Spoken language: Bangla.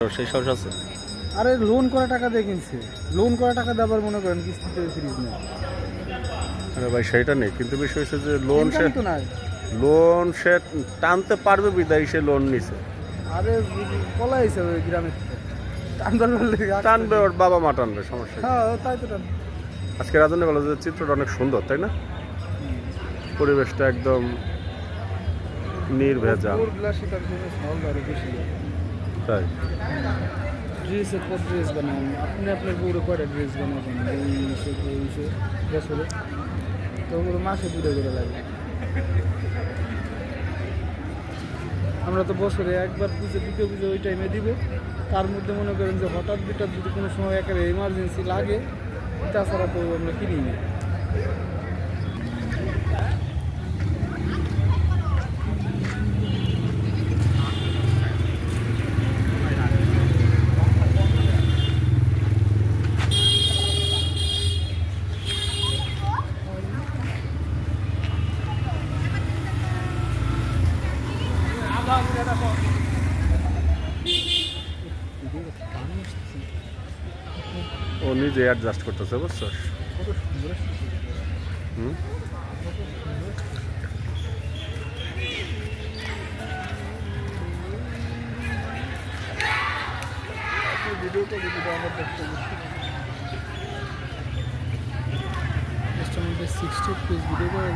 সেই সমস্যা আছে। আরে লোন করা টাকা দিয়ে কিনছে, লোন করা টাকা দিয়ে আবার মনে করেন কিস্তিতে ফ্রিজ নেই। আরে ভাই সেটা নেই, কিন্তু বিষয় হচ্ছে যে লোন সে টানতে পারবে বিদায় সে লোন নিছে। আরে পলাইছে ওই গ্রামের থেকে, টানবে ওর বাবা মা টানবে, সমস্যা। হ্যাঁ তাই তো টানবে। আজকে রাজধানী কলেজের চিত্রটা অনেক সুন্দর, তাই না? পরিবেশটা একদম নির্ভেজাল। তাই ড্রেসের পর ড্রেস বানান, আপনি আপনার বউরে কয়টা ড্রেস বানাবেন বছরে? তো ওগুলো মাসে 2টা করে লাগে। আমরা তো বছরে একবার পুজো, দ্বিতীয় পুজো ওই টাইমে দিব। তার মধ্যে মনে করেন যে হঠাৎ বিটাৎ যদি কোনো সময় একেবারে এমার্জেন্সি লাগে, তাছাড়া তো আমরা কিনি না। ও নিজে অ্যাডজাস্ট করতেছে, বুঝছো? ভিডিওটা আমার দেখতে 60 পিস ভিডিও করে